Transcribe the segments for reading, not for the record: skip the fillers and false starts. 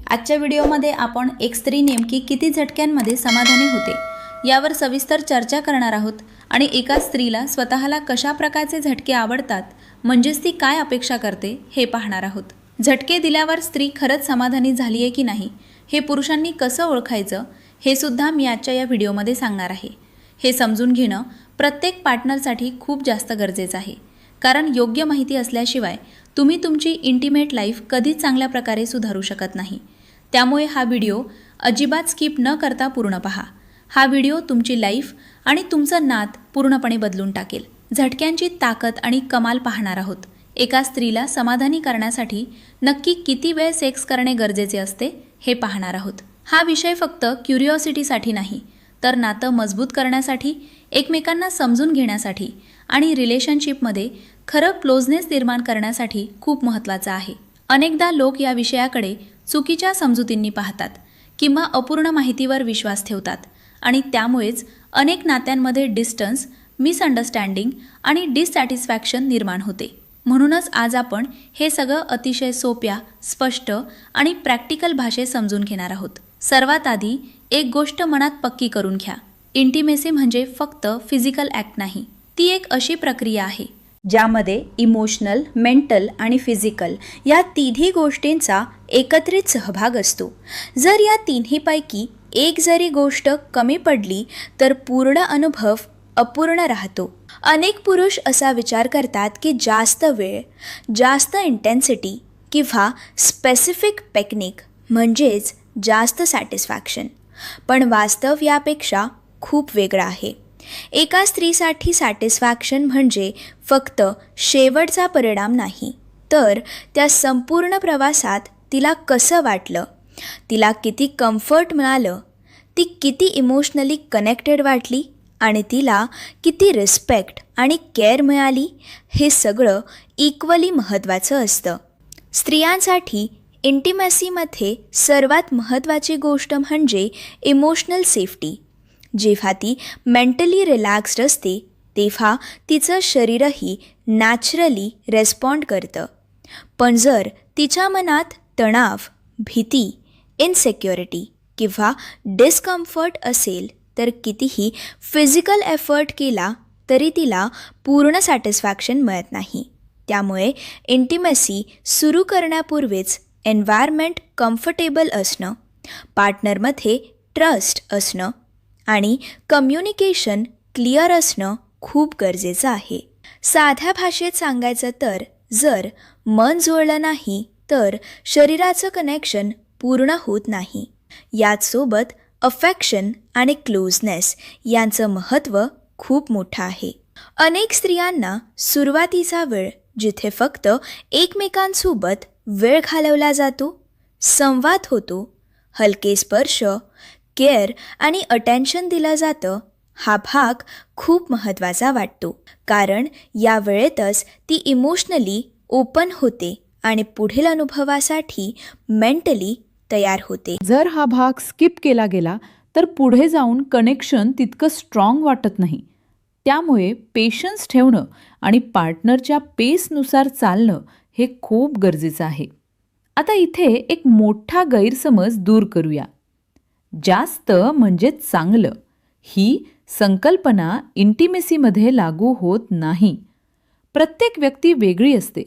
आजच्या व्हिडिओमध्ये आपण एक स्त्री नेमकी किती झटक्यांमध्ये समाधानी होते यावर सविस्तर चर्चा करणार आहोत आणि एका स्त्रीला स्वतःला कशा प्रकारचे झटके आवडतात म्हणजेच ती काय अपेक्षा करते हे पाहणार आहोत। झटके दिल्यावर स्त्री खरंच समाधानी झाली आहे की नाही हे पुरुषांनी कसं ओळखायचं हे सुद्धा मी आजच्या या व्हिडिओमध्ये सांगणार आहे। हे समजून घेणं प्रत्येक पार्टनरसाठी खूप जास्त गरजेचं आहे, कारण योग्य माहिती असल्याशिवाय तुम्ही तुमची इंटिमेट लाईफ कधीच चांगल्या प्रकारे सुधारू शकत नाही। त्यामुळे हा व्हिडिओ अजिबात स्किप न करता पूर्ण पहा। हा व्हिडिओ तुमची लाईफ आणि तुमचं नात पूर्णपणे बदलून टाकेल। झटक्यांची ताकद आणि कमाल पाहणार आहोत। एका स्त्रीला समाधानी करण्यासाठी नक्की किती वेळ सेक्स करणे गरजेचे असते हे पाहणार आहोत। हा विषय फक्त क्युरिओसिटीसाठी नाही, तर नातं मजबूत करण्यासाठी, एकमेकांना समजून घेण्यासाठी आणि रिलेशनशिपमध्ये खरं क्लोजनेस निर्माण करण्यासाठी खूप महत्त्वाचा आहे। अनेकदा लोक या विषयाकडे चुकीच्या समजुतींनी पाहतात किंवा अपूर्ण माहितीवर विश्वास ठेवतात आणि त्यामुळेच अनेक नात्यांमध्ये डिस्टन्स, मिसअंडरस्टँडिंग आणि डिससॅटिस्फॅक्शन निर्माण होते। म्हणूनच आज आपण हे सगळं अतिशय सोप्या, स्पष्ट आणि प्रॅक्टिकल भाषेत समजून घेणार आहोत। सर्वात आधी एक गोष्ट मनात पक्की करून घ्या, इंटिमेसी म्हणजे फक्त फिजिकल ॲक्ट नाही, ती एक अशी प्रक्रिया आहे ज्यामध्ये इमोशनल, मेंटल आणि फिजिकल या तिन्ही गोष्टींचा एकत्रित सहभाग असतो। जर या तिन्हीपैकी एक जरी गोष्ट कमी पडली तर पूर्ण अनुभव अपूर्ण राहतो। अनेक पुरुष असा विचार करतात की जास्त वेळ, जास्त इंटेन्सिटी किंवा स्पेसिफिक टेक्निक म्हणजेच जास्त सॅटिस्फॅक्शन, पण वास्तव यापेक्षा खूप वेगळं आहे। एका स्त्रीसाठी सॅटिस्फॅक्शन म्हणजे फक्त शेवटचा परिणाम नाही, तर त्या संपूर्ण प्रवासात तिला कसं वाटलं, तिला किती कम्फर्ट मिळालं, ती किती इमोशनली कनेक्टेड वाटली आणि तिला किती रिस्पेक्ट आणि केअर मिळाली, हे सगळं इक्वली महत्त्वाचं असतं। स्त्रियांसाठी इंटिमेसीमध्ये सर्वात महत्त्वाची गोष्ट म्हणजे इमोशनल सेफ्टी। जेव्हा ती मेंटली रिलॅक्स्ड असते तेव्हा तिचं शरीरही नॅचरली रेस्पॉन्ड करतं, पण जर तिच्या मनात तणाव, भीती, इनसिक्युरिटी किंवा डिस्कम्फर्ट असेल तर कितीही फिजिकल एफर्ट केला तरी तिला पूर्ण सॅटिस्फॅक्शन मिळत नाही। त्यामुळे इंटिमेसी सुरू करण्यापूर्वीच एन्व्हायरमेंट कम्फर्टेबल असणं, पार्टनरमध्ये ट्रस्ट असणं आणि कम्युनिकेशन क्लिअर असणं खूप गरजेचं आहे। साध्या भाषेत सांगायचं तर जर मन जुळलं नाही तर शरीराचं कनेक्शन पूर्ण होत नाही। याचसोबत अफेक्शन आणि क्लोजनेस यांचं महत्त्व खूप मोठं आहे। अनेक स्त्रियांना सुरुवातीचा वेळ जिथे फक्त एकमेकांसोबत वेळ घालवला जातो, संवाद होतो, हलके स्पर्श, केअर आणि अटेन्शन दिलं जातं, हा भाग खूप महत्त्वाचा वाटतो, कारण या वेळेतच ती इमोशनली ओपन होते आणि पुढील अनुभवासाठी मेंटली तयार होते। जर हा भाग स्किप केला गेला तर पुढे जाऊन कनेक्शन तितकं स्ट्रॉंग वाटत नाही। त्यामुळे पेशन्स ठेवणं आणि पार्टनरच्या पेसनुसार चालणं हे खूप गरजेचं आहे। आता इथे एक मोठा गैरसमज दूर करूया। जास्त म्हणजे चांगलं ही संकल्पना इंटिमेसीमध्ये लागू होत नाही। प्रत्येक व्यक्ती वेगळी असते,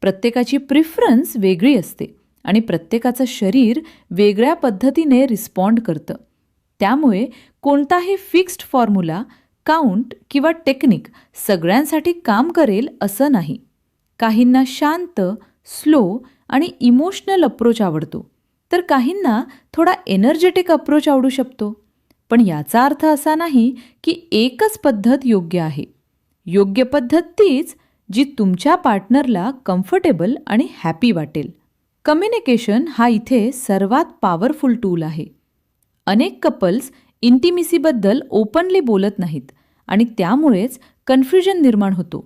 प्रत्येकाची प्रिफरन्स वेगळी असते आणि प्रत्येकाचं शरीर वेगळ्या पद्धतीने रिस्पॉन्ड करतं। त्यामुळे कोणताही फिक्स्ड फॉर्म्युला, काउंट किंवा टेक्निक सगळ्यांसाठी काम करेल असं नाही। काहींना शांत, स्लो आणि इमोशनल अप्रोच आवडतो, तर काहींना थोडा एनर्जेटिक अप्रोच आवडू शकतो। पण याचा अर्थ असा नाही की एकच पद्धत योग्य आहे। योग्य पद्धत तीच जी तुमच्या पार्टनरला कम्फर्टेबल आणि हॅपी वाटेल। कम्युनिकेशन हा इथे सर्वात पॉवरफुल टूल आहे। अनेक कपल्स इंटिमेसीबद्दल ओपनली बोलत नाहीत आणि त्यामुळेच कन्फ्युजन निर्माण होतो।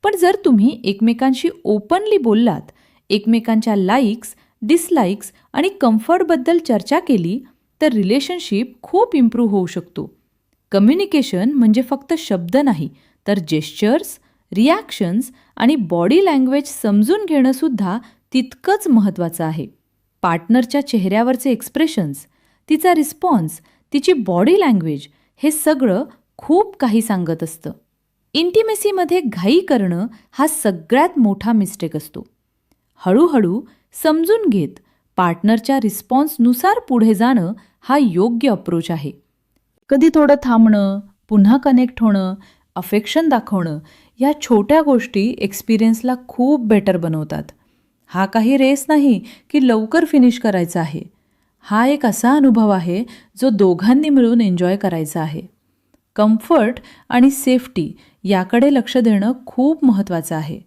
पण जर तुम्ही एकमेकांशी ओपनली बोललात, एकमेकांच्या लाईक्स, डिसलाईक्स आणि कम्फर्टबद्दल चर्चा केली तर रिलेशनशिप खूप इम्प्रूव्ह होऊ शकतो। कम्युनिकेशन म्हणजे फक्त शब्द नाही, तर जेस्चर्स, रिॲक्शन्स आणि बॉडी लँग्वेज समजून घेणंसुद्धा तितकंच महत्त्वाचं आहे। पार्टनरच्या चेहऱ्यावरचे एक्सप्रेशन्स, तिचा रिस्पॉन्स, तिची बॉडी लँग्वेज हे सगळं खूप काही सांगत असतं. इंटिमेसीमध्ये घाई करणं हा सगळ्यात मोठा मिस्टेक असतो. हळूहळू समजून घेत पार्टनरच्या रिस्पॉन्सनुसार पुढे जाणं हा योग्य अप्रोच आहे. कधी थोडं थांबणं, पुन्हा कनेक्ट होणं, अफेक्शन दाखवणं या छोट्या गोष्टी एक्सपिरियन्सला खूप बेटर बनवतात. हा काही रेस नाही की लवकर फिनिश करायचा आहे. हा एक असा अनुभव आहे जो दोघांनी मिळून एन्जॉय करायचा आहे. कम्फर्ट आणि सेफ्टी याकडे लक्ष देणं खूप महत्त्वाचं आहे.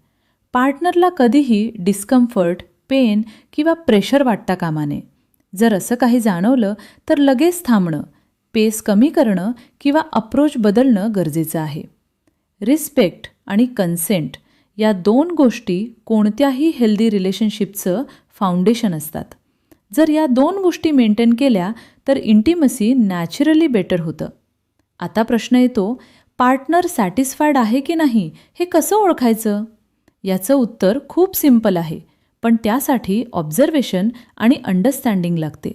पार्टनरला कधीही डिस्कम्फर्ट, पेन किंवा प्रेशर वाटता कामा नये. जर असं काही जाणवलं तर लगेच थांबणं, पेस कमी करणं किंवा अप्रोच बदलणं गरजेचं आहे. रिस्पेक्ट आणि कन्सेंट या 2 गोष्टी कोणत्याही हेल्दी रिलेशनशिपचं फाउंडेशन असतात. जर या 2 गोष्टी मेंटेन केल्या तर इंटिमसी नॅचरली बेटर होतं. आता प्रश्न येतो, पार्टनर सॅटिस्फाईड आहे की नाही हे कसं ओळखायचं? याचं उत्तर खूप सिंपल आहे, पण त्यासाठी ऑब्झर्वेशन आणि अंडरस्टँडिंग लागते.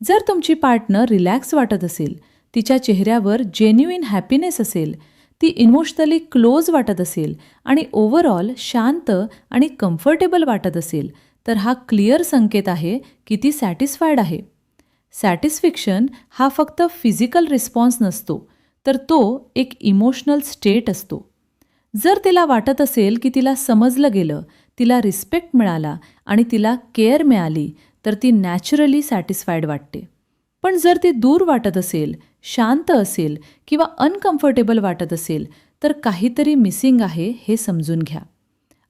जर तुमची पार्टनर रिलॅक्स वाटत असेल, तिच्या चेहऱ्यावर जेन्युइन हॅपीनेस असेल, ती इमोशनली क्लोज वाटत असेल आणि ओव्हरऑल शांत आणि कम्फर्टेबल वाटत असेल, तर हा क्लिअर संकेत आहे की ती सॅटिस्फाईड आहे. सॅटिस्फॅक्शन हा फक्त फिजिकल रिस्पॉन्स नसतो, तर तो एक इमोशनल स्टेट असतो. जर तिला वाटत असेल की तिला समजलं गेलं, तिला रिस्पेक्ट मिळाला आणि तिला केअर मिळाली, तर ती नॅचरली सॅटिस्फाईड वाटते. पण जर ती दूर वाटत असेल, शांत असेल किंवा अनकम्फर्टेबल वाटत असेल, तर काहीतरी मिसिंग आहे हे समजून घ्या.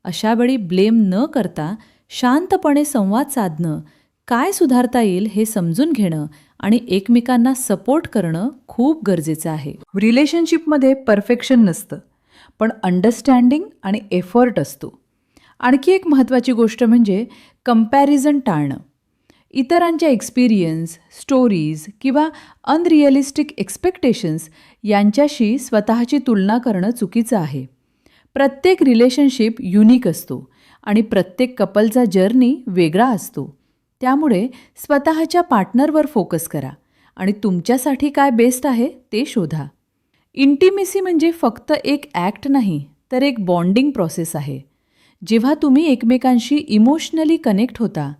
अशावेळी ब्लेम न करता शांतपणे संवाद साधणं, काय सुधारता येईल हे समजून घेणं आणि एकमेकांना सपोर्ट करणं खूप गरजेचं आहे. रिलेशनशिपमध्ये परफेक्शन नसतं, पण अंडरस्टँडिंग आणि एफर्ट असतो. आणखी एक महत्त्वाची गोष्ट म्हणजे कंपॅरिझन टाळणं. इतरांच्या एक्सपिरियन्स, स्टोरीज किंवा अनरिअलिस्टिक एक्सपेक्टेशन्स यांच्याशी स्वतःची तुलना करणं चुकीचं आहे. प्रत्येक रिलेशनशिप युनिक असतो आणि प्रत्येक कपलचा जर्नी वेगळा असतो. त्यामुळे स्वतःच्या पार्टनरवर फोकस करा आणि तुमच्यासाठी काय बेस्ट आहे ते शोधा. इंटिमेसी म्हणजे फक्त एक ॲक्ट नाही, तर एक बॉन्डिंग प्रोसेस आहे. जेव्हा तुम्ही एकमेकांशी इमोशनली कनेक्ट होता,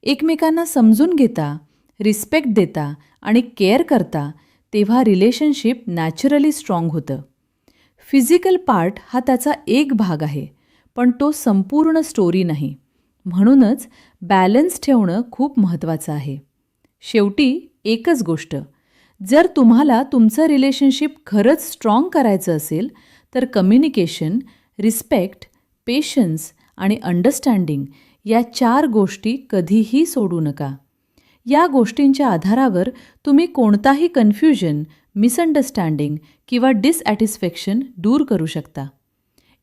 एकमेकांना समजून घेता, रिस्पेक्ट देता आणि केअर करता, तेव्हा रिलेशनशिप नॅचरली स्ट्रॉंग होतं. फिजिकल पार्ट हा त्याचा एक भाग आहे, पण तो संपूर्ण स्टोरी नाही. म्हणूनच बॅलन्स ठेवणं खूप महत्त्वाचं आहे. शेवटी एकच गोष्ट, जर तुम्हाला तुमचं रिलेशनशिप खरंच स्ट्रॉंग करायचं असेल, तर कम्युनिकेशन, रिस्पेक्ट, पेशन्स आणि अंडरस्टँडिंग या 4 गोष्टी कधीही सोडू नका. या गोष्टींच्या आधारावर तुम्ही कोणताही कन्फ्युजन, मिसअंडरस्टँडिंग किंवा डिससॅटिस्फॅक्शन दूर करू शकता.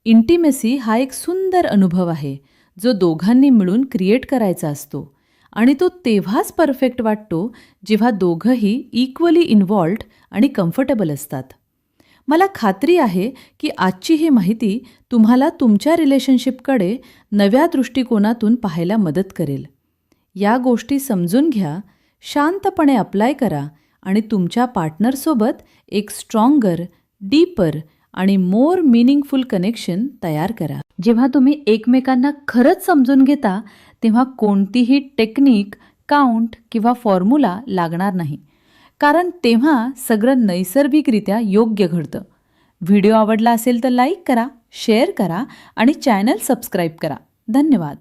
इंटिमेसी हा एक सुंदर अनुभव आहे जो दोघांनी मिळून क्रिएट करायचा असतो आणि तो तेव्हाच परफेक्ट वाटतो जेव्हा दोघंही इक्वली इन्व्हॉल्व्ड आणि कम्फर्टेबल असतात. मला खात्री आहे की आजची ही माहिती तुम्हाला तुमच्या रिलेशनशिपकडे नव्या दृष्टिकोनातून पाहायला मदत करेल. या गोष्टी समजून घ्या, शांतपणे अप्लाय करा आणि तुमच्या पार्टनरसोबत एक स्ट्रॉंगर, डीपर आणि मोर मीनिंगफुल कनेक्शन तयार करा. जेव्हा तुम्ही एकमेकांना खरंच समजून घेता, तेव्हा कोणतीही टेक्निक, काउंट किंवा फॉर्म्युला लागणार नाही, कारण तेव्हा सगळं नैसर्गिकरित्या योग्य घडतं. व्हिडिओ आवडला असेल तर लाईक करा, शेअर करा आणि चॅनल सबस्क्राईब करा. धन्यवाद.